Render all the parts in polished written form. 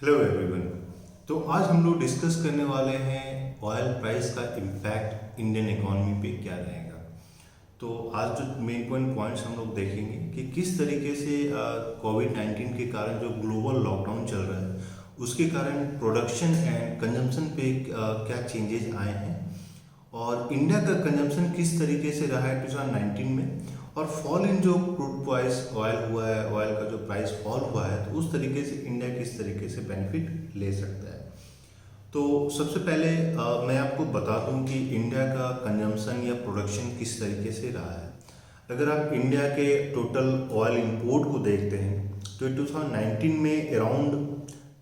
Hello everyone. तो आज हम लोग डिस्कस करने वाले हैं ऑयल प्राइस का इम्पैक्ट इंडियन इकोनॉमी पे क्या रहेगा। तो आज जो मेन पॉइंट्स हम लोग देखेंगे कि किस तरीके से कोविड-19 के कारण जो ग्लोबल लॉकडाउन चल रहा है उसके कारण प्रोडक्शन एंड कंजम्पशन पे क्या चेंजेस आए हैं और इंडिया का कंजम्पशन किस तरीके से रहा है 2019 में, और फॉल इन जो क्रूड प्राइस ऑयल हुआ है, ऑयल का जो प्राइस फॉल हुआ है, तो उस तरीके से इंडिया किस तरीके से बेनिफिट ले सकता है। तो सबसे पहले मैं आपको बता दूं कि इंडिया का कंजम्पशन या प्रोडक्शन किस तरीके से रहा है। अगर आप इंडिया के टोटल ऑयल इंपोर्ट को देखते हैं तो 2019 में अराउंड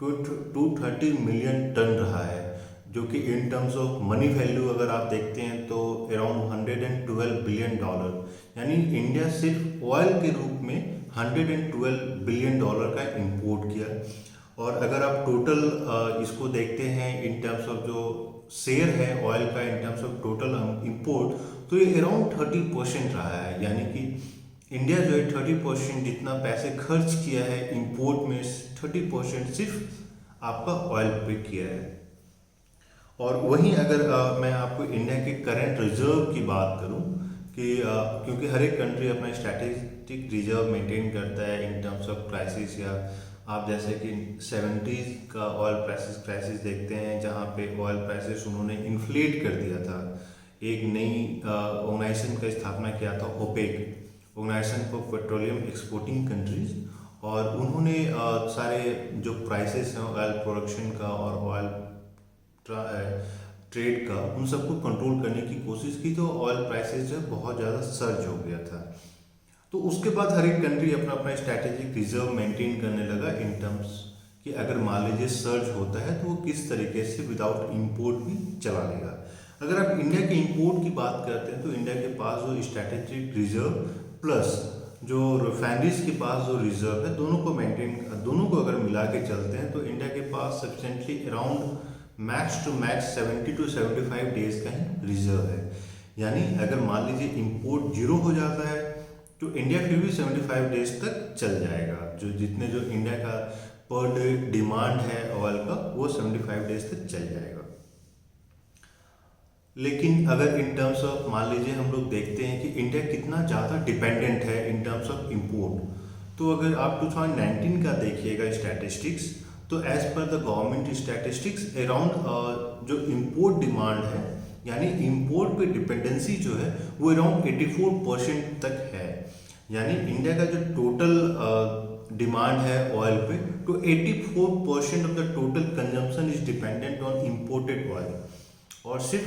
230 मिलियन टन रहा है, जो कि इन टर्म्स ऑफ मनी वैल्यू अगर आप देखते हैं तो अराउंड $112 बिलियन, यानी इंडिया सिर्फ ऑयल के रूप में $112 बिलियन का इंपोर्ट किया। और अगर आप टोटल इसको देखते हैं इन टर्म्स ऑफ जो शेयर है ऑयल का इन टर्म्स ऑफ टोटल इंपोर्ट, तो ये अराउंड 30% रहा है, यानी कि इंडिया जो है 30% जितना पैसे खर्च किया है इंपोर्ट में, 30% सिर्फ आपका ऑयल पे किया है। और वहीं अगर मैं आपको इंडिया के करंट रिजर्व की बात करूं कि क्योंकि हर एक कंट्री अपना स्ट्रैटेजिक रिजर्व मेंटेन करता है इन टर्म्स ऑफ क्राइसिस, या आप जैसे कि 70s का ऑयल क्राइसिस देखते हैं जहां पे ऑयल प्राइसेस उन्होंने इन्फ्लेट कर दिया था। एक नई ऑर्गेनाइजेशन का स्थापना किया था, OPEC, organisation for petroleum exporting countries, और उन्होंने सारे जो प्राइसेस हैं ऑयल प्रोडक्शन का और ऑयल ट्रेड का, उन सबको कंट्रोल करने की कोशिश की, तो ऑयल प्राइसेस जो बहुत ज़्यादा सर्ज हो गया था। तो उसके बाद हर एक कंट्री अपना अपना स्ट्रैटेजिक रिजर्व मेंटेन करने लगा इन टर्म्स कि अगर मान लीजिए सर्ज होता है तो वो किस तरीके से विदाउट इंपोर्ट भी चला लेगा। अगर आप इंडिया के इंपोर्ट की बात करते हैं तो इंडिया के पास जो स्ट्रैटेजिक रिजर्व प्लस जो रिफाइनरीज के पास जो रिजर्व है, दोनों को अगर मिला के चलते हैं तो इंडिया के पास sufficiently around max to max 70 to 75 days का ही रिजर्व है। यानी अगर मान लीजिए इंपोर्ट जीरो हो जाता है तो इंडिया फिर भी 75 डेज तक चल जाएगा। जो इंडिया का पर डे डिमांड है ऑयल का, वो 75 डेज तक चल जाएगा। लेकिन अगर इन टर्म्स ऑफ मान लीजिए हम लोग देखते हैं कि इंडिया कितना ज़्यादा डिपेंडेंट है इन टर्म्स ऑफ इंपोर्ट, तो अगर आप 2019 का देखिएगा स्टैटिस्टिक्स, तो as per the government statistics around जो इंपोर्ट डिमांड है, यानी इंपोर्ट पे डिपेंडेंसी जो है वो अराउंड 84% तक है। यानी इंडिया का जो टोटल डिमांड है ऑयल पे, तो 84% of the total consumption is dependent on imported oil, और सिर्फ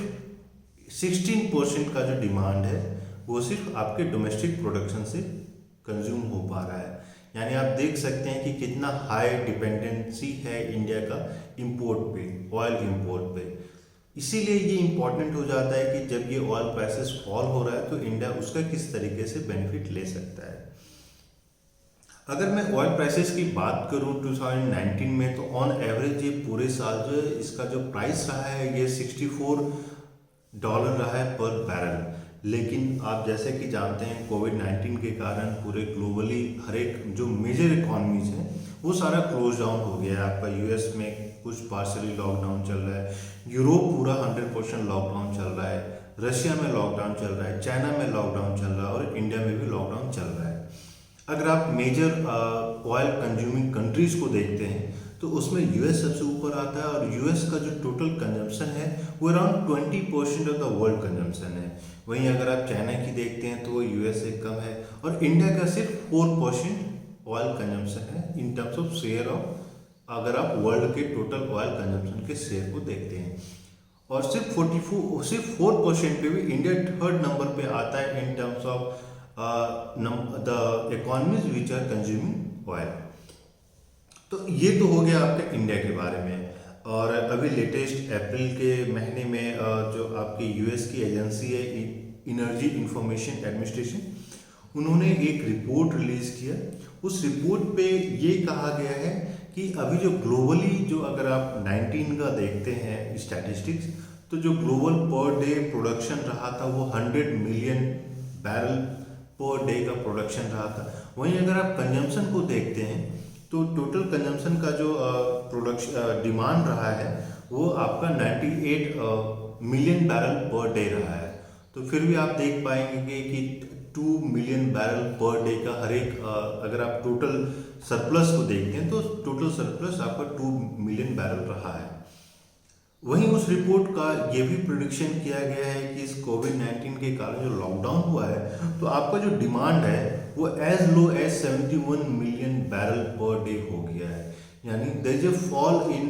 16% का जो डिमांड है वो सिर्फ आपके डोमेस्टिक प्रोडक्शन से कंज्यूम हो पा रहा है। यानी आप देख सकते हैं कि कितना हाई डिपेंडेंसी है इंडिया का इंपोर्ट पे, ऑयल इंपोर्ट पे। इसीलिए ये इम्पॉर्टेंट हो जाता है कि जब ये ऑयल प्राइसेस फॉल हो रहा है तो इंडिया उसका किस तरीके से बेनिफिट ले सकता है। अगर मैं ऑयल प्राइसेस की बात करूं 2019 में, तो ऑन एवरेज ये पूरे साल जो है इसका जो प्राइस रहा है ये $64 रहा है पर बैरल। लेकिन आप जैसे कि जानते हैं कोविड-19 के कारण पूरे ग्लोबली हर एक जो मेजर इकॉनमीज हैं वो सारा क्लोज डाउन हो गया है। आपका यूएस में कुछ पार्शली लॉकडाउन चल रहा है, यूरोप पूरा 100% लॉकडाउन चल रहा है, रशिया में लॉकडाउन चल रहा है, चाइना में लॉकडाउन चल रहा है, और इंडिया में भी लॉकडाउन चल रहा है। अगर आप मेजर ऑयल कंज्यूमिंग कंट्रीज को देखते हैं तो उसमें यूएस सबसे ऊपर आता है, और यूएस का जो टोटल कंजम्पशन है वो around 20% of the world consumption है। वहीं अगर आप चाइना की देखते हैं तो वो यूएस से कम है, और इंडिया का सिर्फ 4% ऑयल कंजम्पशन है in terms of share of, अगर आप वर्ल्ड के टोटल ऑयल कंजम्पशन के शेयर को देखते हैं। और सिर्फ 4% पे भी इंडिया थर्ड नंबर पे आता है in terms of the economies which are consuming oil. तो ये तो हो गया आपके इंडिया के बारे में। और अभी लेटेस्ट अप्रैल के महीने में जो आपकी यूएस की एजेंसी है एनर्जी इंफॉर्मेशन एडमिनिस्ट्रेशन, उन्होंने एक रिपोर्ट रिलीज किया। उस रिपोर्ट पे ये कहा गया है कि अभी जो ग्लोबली जो अगर आप 19 का देखते हैं स्टैटिस्टिक्स, तो जो ग्लोबल पर डे प्रोडक्शन रहा था वो 100 मिलियन बैरल पर डे का प्रोडक्शन रहा था। वहीं अगर आप कंजम्पशन को देखते हैं तो टोटल कंजम्पशन का जो प्रोडक्शन डिमांड रहा है वो आपका 98 मिलियन बैरल पर डे रहा है। तो फिर भी आप देख पाएंगे कि 2 मिलियन बैरल पर डे का हर एक अगर आप टोटल सरप्लस को देखते हैं तो टोटल सरप्लस आपका 2 मिलियन बैरल रहा है। वहीं उस रिपोर्ट का ये भी प्रिडिक्शन किया गया है कि इस कोविड-19 के कारण जो लॉकडाउन हुआ है तो आपका जो डिमांड है वो as low as 71 million barrel per day हो गया है। यानी there is a fall in,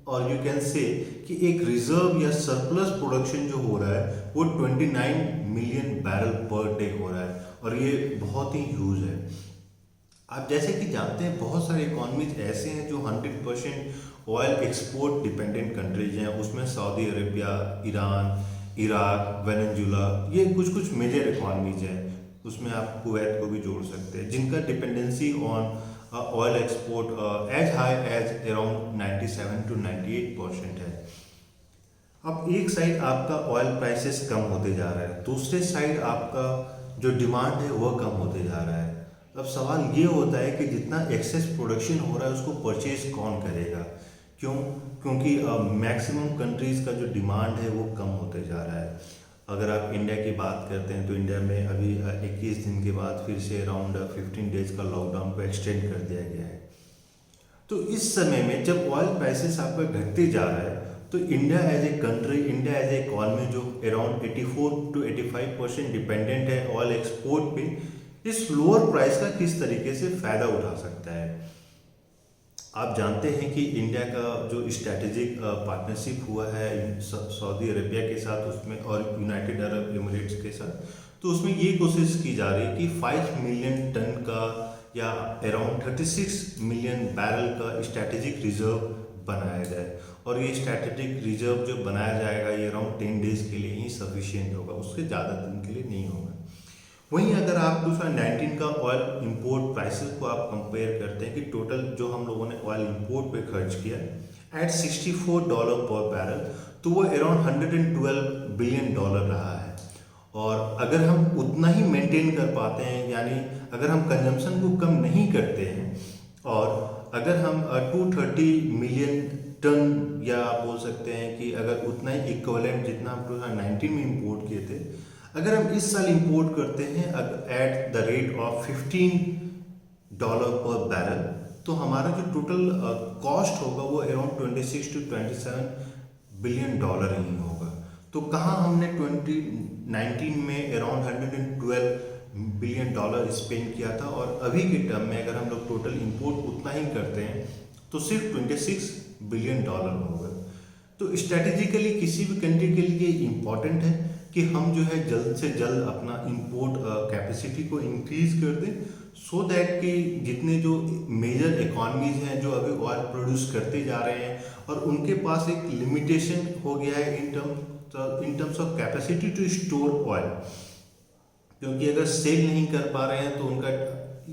और यू कैन से कि एक रिजर्व या सरप्लस प्रोडक्शन जो हो रहा है वो 29 मिलियन बैरल पर डे हो रहा है, और ये बहुत ही ह्यूज है। आप जैसे कि जानते हैं बहुत सारे इकोनॉमीज ऐसे हैं जो 100% ऑयल एक्सपोर्ट डिपेंडेंट कंट्रीज हैं। उसमें Saudi Arabia, Iran, Iraq, Venezuela, ये कुछ कुछ मेजर इकोनॉमीज हैं। उसमें आप कुवैत को भी जोड़ सकते हैं जिनका dependency on oil export as high as around 97 to 98% है। अब एक साइड आपका ऑयल प्राइसेस कम होते जा रहा है, दूसरे साइड आपका जो डिमांड है वह कम होते जा रहा है। अब सवाल ये होता है कि जितना एक्सेस प्रोडक्शन हो रहा है उसको परचेज कौन करेगा? क्यों? क्योंकि मैक्सिमम कंट्रीज़ का जो डिमांड है वो कम होते जा रहा है। अगर आप इंडिया की बात करते हैं तो इंडिया में अभी 21 दिन के बाद फिर से अराउंड 15 डेज का लॉकडाउन को एक्सटेंड कर दिया गया है। तो इस समय में जब ऑयल प्राइसेस आपका घटते जा रहा है तो India as a country, India as a economy जो अराउंड 84 to 85% डिपेंडेंट है ऑयल एक्सपोर्ट पे, इस लोअर प्राइस का किस तरीके से फ़ायदा उठा सकता है? आप जानते हैं कि इंडिया का जो स्ट्रैटेजिक पार्टनरशिप हुआ है सऊदी अरेबिया के साथ उसमें और यूनाइटेड अरब एमिरेट्स के साथ, तो उसमें ये कोशिश की जा रही है कि 5 मिलियन टन का या अराउंड 36 मिलियन बैरल का स्ट्रैटेजिक रिजर्व बनाया जाए। और ये स्ट्रैटेजिक रिजर्व जो बनाया जाएगा ये अराउंड 10 डेज के लिए ही सफिशिएंट होगा, उससे ज़्यादा दिन के लिए नहीं होगा। वहीं अगर आप 2019 का ऑयल इंपोर्ट प्राइसेस को आप कंपेयर करते हैं कि टोटल जो हम लोगों ने ऑयल इंपोर्ट पे खर्च किया एट $64 पर बैरल, तो वो अराउंड $112 बिलियन रहा है। और अगर हम उतना ही मेंटेन कर पाते हैं, यानी अगर हम कंजम्पशन को कम नहीं करते हैं और अगर हम 230 मिलियन टन, या आप बोल सकते हैं कि अगर उतना ही इक्विवेलेंट जितना हम 2019 में इंपोर्ट किए थे, अगर हम इस साल इंपोर्ट करते हैं एट द रेट ऑफ $15 पर बैरल, तो हमारा जो टोटल कॉस्ट होगा वो अराउंड 26 to 27 बिलियन ही होगा। तो कहाँ हमने 2019 में अराउंड $112 बिलियन स्पेंड किया था, और अभी के टर्म में अगर हम लोग टोटल इंपोर्ट उतना ही करते हैं तो सिर्फ $26 बिलियन होगा। तो स्ट्रैटेजिकली किसी भी कंट्री के लिए इम्पॉर्टेंट है कि हम जो है जल्द से जल्द अपना इंपोर्ट कैपेसिटी को इंक्रीज कर दें, सो दैट कि जितने जो मेजर इकोनॉमीज हैं जो अभी ऑयल प्रोड्यूस करते जा रहे हैं और उनके पास एक लिमिटेशन हो गया है in terms of capacity to store oil, क्योंकि अगर सेल नहीं कर पा रहे हैं तो उनका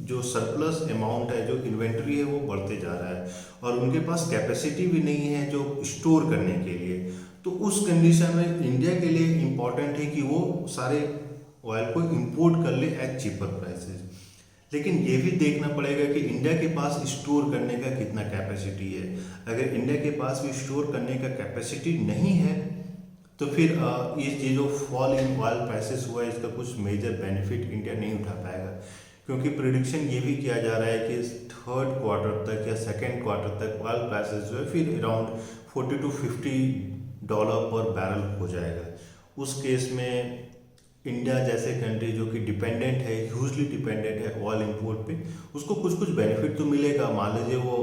जो सरप्लस अमाउंट है, जो इन्वेंट्री है, वो बढ़ते जा रहा है और उनके पास कैपेसिटी भी नहीं है जो स्टोर करने के लिए। तो उस कंडीशन में इंडिया के लिए इम्पॉर्टेंट है कि वो सारे ऑयल को इंपोर्ट कर ले एट चीपर प्राइसेस। लेकिन ये भी देखना पड़ेगा कि इंडिया के पास स्टोर करने का कितना कैपेसिटी है। अगर इंडिया के पास भी स्टोर करने का कैपेसिटी नहीं है तो फिर ये जो फॉल इन ऑयल प्राइसेस हुआ है इसका कुछ मेजर बेनिफिट इंडिया नहीं उठा पाएगा, क्योंकि प्रिडिक्शन ये भी किया जा रहा है कि थर्ड क्वार्टर तक या सेकेंड क्वार्टर तक ऑयल प्राइसेस जो है फिर अराउंड $40 to $50 पर बैरल हो जाएगा। उस केस में इंडिया जैसे कंट्री जो कि डिपेंडेंट है, ह्यूजली डिपेंडेंट है ऑयल इंपोर्ट पे, उसको कुछ कुछ बेनिफिट तो मिलेगा। मान लीजिए वो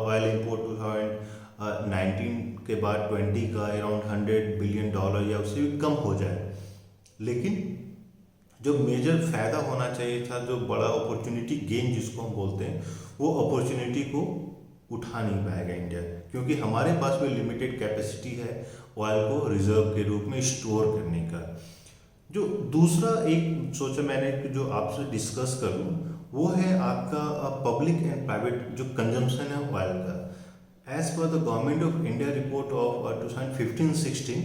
ऑयल इंपोर्ट 2019 के बाद 20 का अराउंड $100 बिलियन या उससे भी कम हो जाए, लेकिन जो मेजर फ़ायदा होना चाहिए था, जो बड़ा अपॉर्चुनिटी गेन जिसको हम बोलते हैं, वो अपॉर्चुनिटी को उठा नहीं पाएगा इंडिया, क्योंकि हमारे पास भी लिमिटेड कैपेसिटी है ऑयल को रिजर्व के रूप में स्टोर करने का। जो दूसरा एक सोचा मैंने कि जो आपसे डिस्कस करूं वो है आपका पब्लिक एंड प्राइवेट जो कंजम्पशन है ऑयल का। As per the government of India report of 2015-16,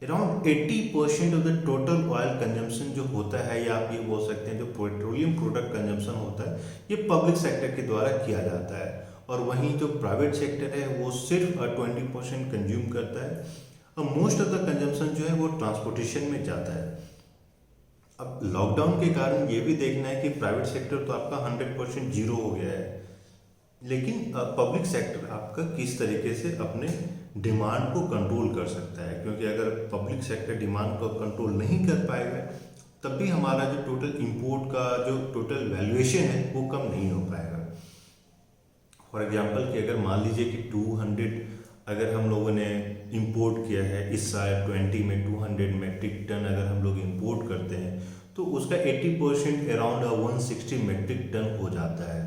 around 80% of the total oil consumption जो होता है, या आप ये बोल सकते हैं जो पेट्रोलियम प्रोडक्ट कंजम्पशन होता है, ये पब्लिक सेक्टर के द्वारा किया जाता है। और वहीं जो प्राइवेट सेक्टर है वो सिर्फ 20% कंज्यूम करता है, और मोस्ट ऑफ द कंजम्पशन जो है वो ट्रांसपोर्टेशन में जाता है। अब लॉकडाउन के कारण ये भी देखना है कि प्राइवेट सेक्टर तो आपका 100% जीरो हो गया है, लेकिन पब्लिक सेक्टर आपका किस तरीके से अपने डिमांड को कंट्रोल कर सकता है, क्योंकि अगर पब्लिक सेक्टर डिमांड को कंट्रोल नहीं कर पाएगा तब भी हमारा जो टोटल इंपोर्ट का जो टोटल वैल्यूएशन है वो कम नहीं हो पाएगा। फॉर एग्जांपल कि अगर मान लीजिए कि 200 अगर हम लोगों ने इंपोर्ट किया है इस साल 20 में 200 मेट्रिक टन अगर हम लोग इंपोर्ट करते हैं तो उसका 80% अराउंड 160 मेट्रिक टन हो जाता है,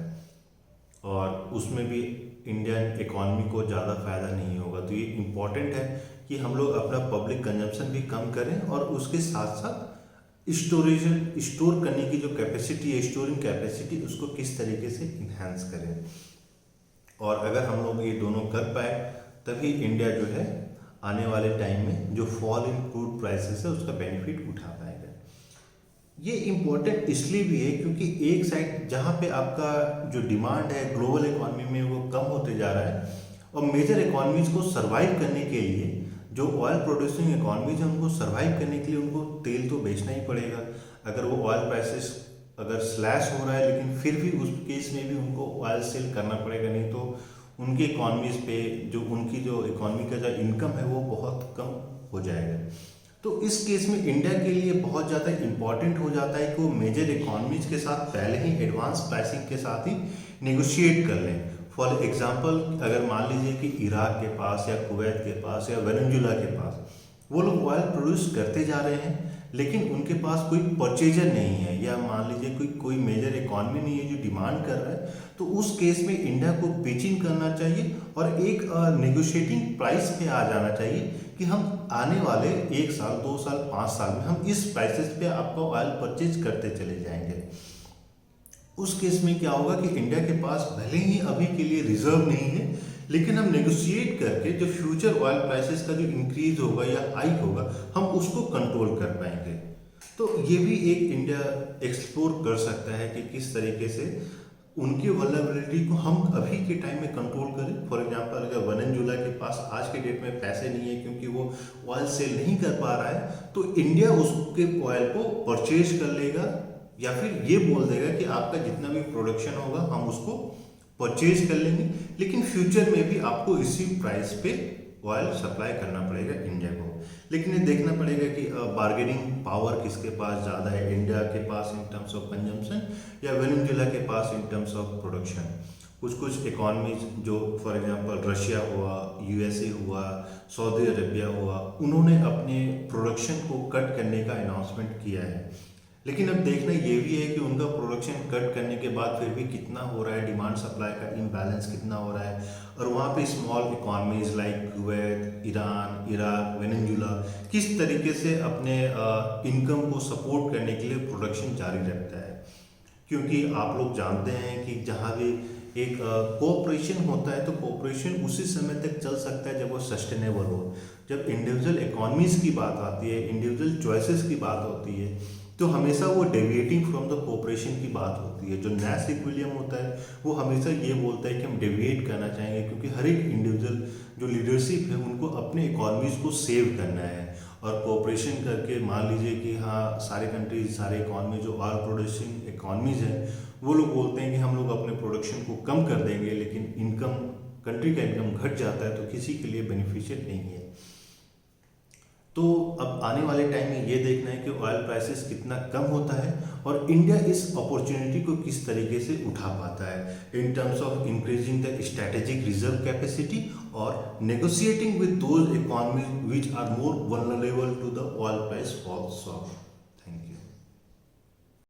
और उसमें भी इंडियन इकॉनमी को ज़्यादा फ़ायदा नहीं होगा। तो ये इम्पॉर्टेंट है कि हम लोग अपना पब्लिक कंजम्पशन भी कम करें, और उसके साथ साथ स्टोर करने की जो कैपेसिटी है, स्टोरिंग कैपेसिटी, उसको किस तरीके से इन्हांस करें। और अगर हम लोग ये दोनों कर पाए तभी इंडिया जो है आने वाले टाइम में जो फॉल इन क्रूड प्राइसेस है उसका बेनिफिट उठा पाएगा। ये इम्पोर्टेंट इसलिए भी है क्योंकि एक साइड जहाँ पे आपका जो डिमांड है ग्लोबल इकॉनमी में वो कम होते जा रहा है, और मेजर इकॉनमीज को सरवाइव करने के लिए जो ऑयल प्रोड्यूसिंग इकॉनमीज है उनको सरवाइव करने के लिए उनको तेल तो बेचना ही पड़ेगा। अगर वो ऑयल प्राइसेस अगर स्लैश हो रहा है लेकिन फिर भी उस केस में भी उनको ऑयल सेल करना पड़ेगा, नहीं तो उनकी इकॉनमीज पे जो उनकी जो इकॉनमी का जो इनकम है वो बहुत कम हो जाएगा। तो इस केस में इंडिया के लिए बहुत ज़्यादा इम्पॉर्टेंट हो जाता है कि वो मेजर इकॉनमीज के साथ पहले ही एडवांस प्राइसिंग के साथ ही नेगोशिएट कर लें। फॉर एग्जांपल अगर मान लीजिए कि इराक के पास या कुवैत के पास या वेनेजुएला के पास वो लोग ऑयल प्रोड्यूस करते जा रहे हैं लेकिन उनके पास कोई परचेजर नहीं है, या मान लीजिए कोई मेजर इकॉनमी नहीं है जो डिमांड कर रहा है, तो उस केस में इंडिया को पिचिंग करना चाहिए और एक नेगोशिएटिंग प्राइस पे आ जाना चाहिए कि हम आने वाले 1 साल 2 साल 5 साल में हम इस प्राइसेस पे आपका ऑयल परचेज करते चले जाएंगे। उस केस में क्या होगा कि इंडिया के पास भले ही अभी के लिए रिजर्व नहीं है, लेकिन हम नेगोशिएट करके जो फ्यूचर ऑयल प्राइसेस का जो इंक्रीज होगा या हाइक होगा हम उसको कंट्रोल कर पाएंगे। तो ये भी एक इंडिया एक्सप्लोर कर सकता है कि किस तरीके से उनकी वल्नरेबिलिटी को हम अभी के टाइम में कंट्रोल करें। फॉर एग्जांपल अगर वेनेजुएला के पास आज के डेट में पैसे नहीं है क्योंकि वो ऑयल सेल नहीं कर पा रहा है, तो इंडिया उसके ऑयल को परचेज कर लेगा या फिर ये बोल देगा कि आपका जितना भी प्रोडक्शन होगा हम उसको परचेज कर लेंगे, लेकिन फ्यूचर में भी आपको इसी प्राइस पे ऑयल सप्लाई करना पड़ेगा इंडिया को। लेकिन ये देखना पड़ेगा कि बार्गेनिंग पावर किसके पास ज़्यादा है, इंडिया के पास इन टर्म्स ऑफ कंजम्पशन या वेनेजुएला के पास इन टर्म्स ऑफ प्रोडक्शन। कुछ इकॉनमीज जो फॉर एग्जांपल रशिया हुआ, यूएसए हुआ, सऊदी अरेबिया हुआ, उन्होंने अपने प्रोडक्शन को कट करने का अनाउंसमेंट किया है, लेकिन अब देखना ये भी है कि उनका प्रोडक्शन कट करने के बाद फिर भी कितना हो रहा है, डिमांड सप्लाई का इम्बैलेंस कितना हो रहा है, और वहाँ पे small economies like Kuwait, Iran, Iraq, Venezuela किस तरीके से अपने इनकम को सपोर्ट करने के लिए प्रोडक्शन जारी रखता है। क्योंकि आप लोग जानते हैं कि जहाँ भी एक कोऑपरेशन होता है तो कोऑपरेशन उसी समय तक चल सकता है जब वो सस्टेनेबल हो। जब इंडिविजुअल इकॉनमीज की बात आती है, इंडिविजुअल चॉइसेस की बात होती है, तो हमेशा वो डेविएटिंग फ्रॉम द कोऑपरेशन की बात होती है। जो नैश इक्विलिब्रियम होता है वो हमेशा ये बोलता है कि हम डेविएट करना चाहेंगे, क्योंकि हर एक इंडिविजुअल जो लीडरशिप है उनको अपने इकॉनमीज को सेव करना है, और कोऑपरेशन करके मान लीजिए कि हाँ सारे कंट्रीज, सारे इकॉनमी जो ऑयल प्रोड्यूसिंग इकॉनमीज हैं वो लोग बोलते हैं कि हम लोग अपने प्रोडक्शन को कम कर देंगे, लेकिन इनकम, कंट्री का इनकम घट जाता है तो किसी के लिए बेनिफिशियल नहीं है। तो अब आने वाले टाइम में ये देखना है कि ऑयल प्राइसेस कितना कम होता है और इंडिया इस अपॉर्चुनिटी को किस तरीके से उठा पाता है in terms of increasing the strategic reserve capacity और negotiating with those economies which are more vulnerable to the oil price falls of.